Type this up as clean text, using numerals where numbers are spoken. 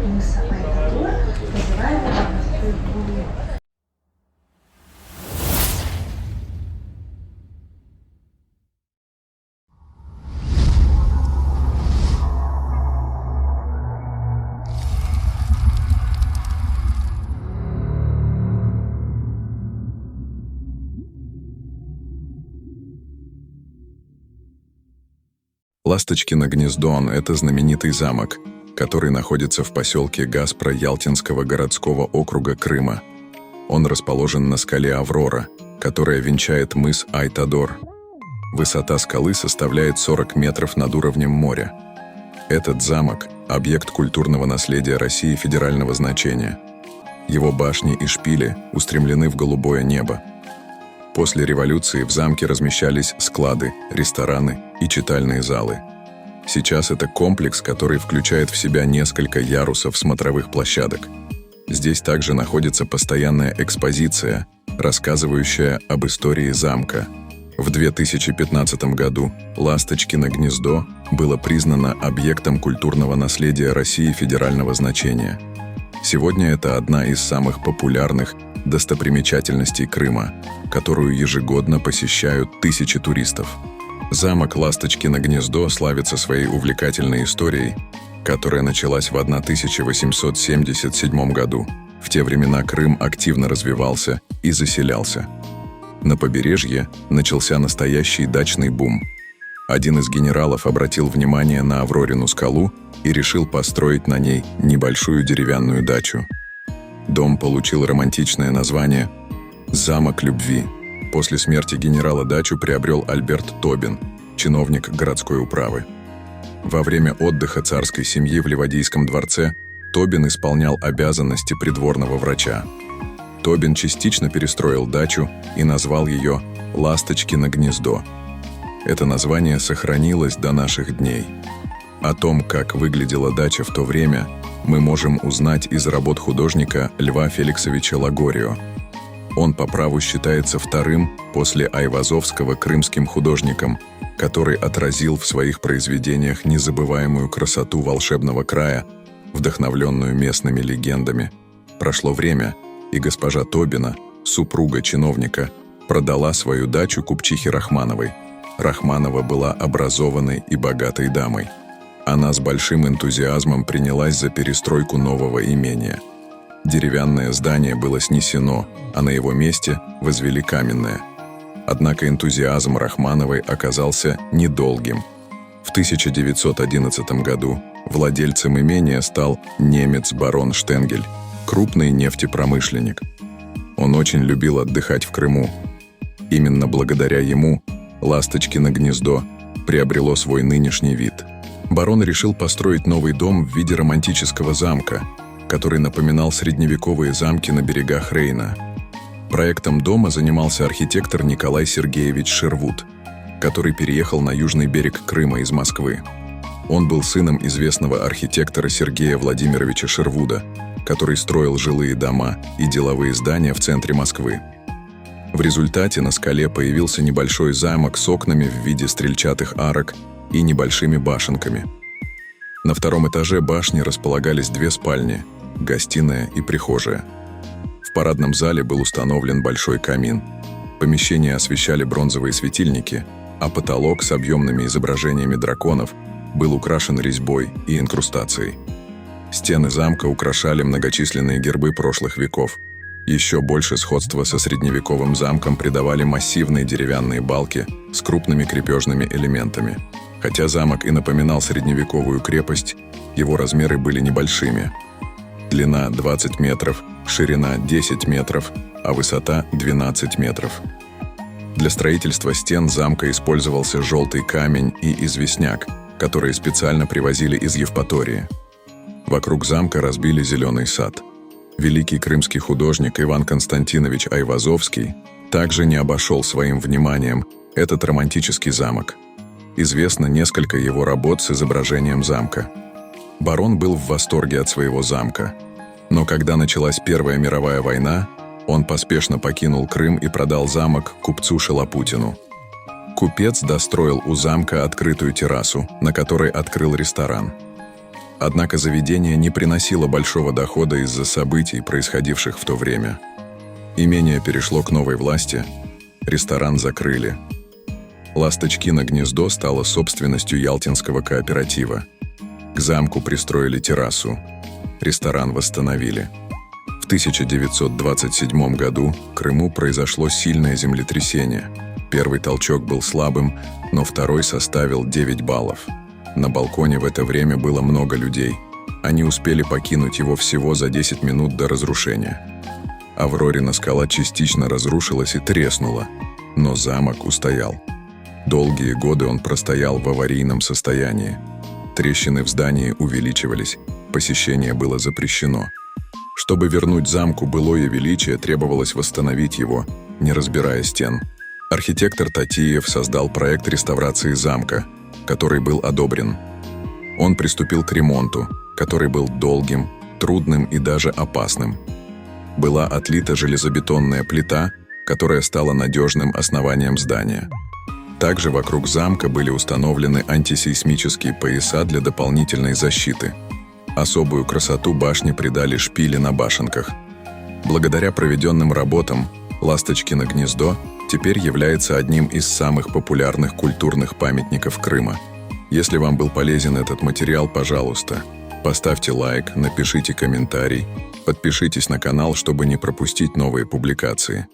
мыса Айтадор, называемого мосты Булу. Ласточкино гнездо – это знаменитый замок, который находится в поселке Гаспро Ялтинского городского округа Крыма. Он расположен на скале Аврора, которая венчает мыс Айтадор. Высота скалы составляет 40 метров над уровнем моря. Этот замок – объект культурного наследия России федерального значения. Его башни и шпили устремлены в голубое небо. После революции в замке размещались склады, рестораны и читальные залы. Сейчас это комплекс, который включает в себя несколько ярусов смотровых площадок. Здесь также находится постоянная экспозиция, рассказывающая об истории замка. В 2015 году Ласточкино гнездо было признано объектом культурного наследия России федерального значения. Сегодня это одна из самых популярных достопримечательностей Крыма, которую ежегодно посещают тысячи туристов. Замок Ласточкино гнездо славится своей увлекательной историей, которая началась в 1877 году. В те времена Крым активно развивался и заселялся. На побережье начался настоящий дачный бум. Один из генералов обратил внимание на Аврорину скалу и решил построить на ней небольшую деревянную дачу. Дом получил романтичное название «Замок любви». После смерти генерала дачу приобрел Альберт Тобин, чиновник городской управы. Во время отдыха царской семьи в Ливадийском дворце Тобин исполнял обязанности придворного врача. Тобин частично перестроил дачу и назвал ее «Ласточкино гнездо». Это название сохранилось до наших дней. О том, как выглядела дача в то время, мы можем узнать из работ художника Льва Феликсовича Лагорио. Он по праву считается вторым после Айвазовского крымским художником, который отразил в своих произведениях незабываемую красоту волшебного края, вдохновленную местными легендами. Прошло время, и госпожа Тобина, супруга чиновника, продала свою дачу купчихе Рахмановой. Рахманова была образованной и богатой дамой. Она с большим энтузиазмом принялась за перестройку нового имения. Деревянное здание было снесено, а на его месте возвели каменное. Однако энтузиазм Рахмановой оказался недолгим. В 1911 году владельцем имения стал немец барон Штенгель, крупный нефтепромышленник. Он очень любил отдыхать в Крыму. Именно благодаря ему Ласточкино гнездо приобрело свой нынешний вид. Барон решил построить новый дом в виде романтического замка, который напоминал средневековые замки на берегах Рейна. Проектом дома занимался архитектор Николай Сергеевич Шервуд, который переехал на южный берег Крыма из Москвы. Он был сыном известного архитектора Сергея Владимировича Шервуда, который строил жилые дома и деловые здания в центре Москвы. В результате на скале появился небольшой замок с окнами в виде стрельчатых арок и небольшими башенками. На втором этаже башни располагались две спальни – гостиная и прихожая. В парадном зале был установлен большой камин. Помещение освещали бронзовые светильники, а потолок с объемными изображениями драконов был украшен резьбой и инкрустацией. Стены замка украшали многочисленные гербы прошлых веков. Еще больше сходства со средневековым замком придавали массивные деревянные балки с крупными крепежными элементами. Хотя замок и напоминал средневековую крепость, его размеры были небольшими. Длина 20 метров, ширина 10 метров, а высота 12 метров. Для строительства стен замка использовался желтый камень и известняк, которые специально привозили из Евпатории. Вокруг замка разбили зеленый сад. Великий крымский художник Иван Константинович Айвазовский также не обошел своим вниманием этот романтический замок. Известно несколько его работ с изображением замка. Барон был в восторге от своего замка. Но когда началась Первая мировая война, он поспешно покинул Крым и продал замок купцу Шалапутину. Купец достроил у замка открытую террасу, на которой открыл ресторан. Однако заведение не приносило большого дохода из-за событий, происходивших в то время. Имение перешло к новой власти, ресторан закрыли. «Ласточкино гнездо» стало собственностью Ялтинского кооператива. К замку пристроили террасу, ресторан восстановили. В 1927 году в Крыму произошло сильное землетрясение. Первый толчок был слабым, но второй составил 9 баллов. На балконе в это время было много людей. Они успели покинуть его всего за 10 минут до разрушения. Аврорина скала частично разрушилась и треснула, но замок устоял. Долгие годы он простоял в аварийном состоянии. Трещины в здании увеличивались, посещение было запрещено. Чтобы вернуть замку былое величие, требовалось восстановить его, не разбирая стен. Архитектор Татиев создал проект реставрации замка, который был одобрен. Он приступил к ремонту, который был долгим, трудным и даже опасным. Была отлита железобетонная плита, которая стала надежным основанием здания. Также вокруг замка были установлены антисейсмические пояса для дополнительной защиты. Особую красоту башни придали шпили на башенках. Благодаря проведенным работам «Ласточкино гнездо» теперь является одним из самых популярных культурных памятников Крыма. Если вам был полезен этот материал, пожалуйста, поставьте лайк, напишите комментарий, подпишитесь на канал, чтобы не пропустить новые публикации.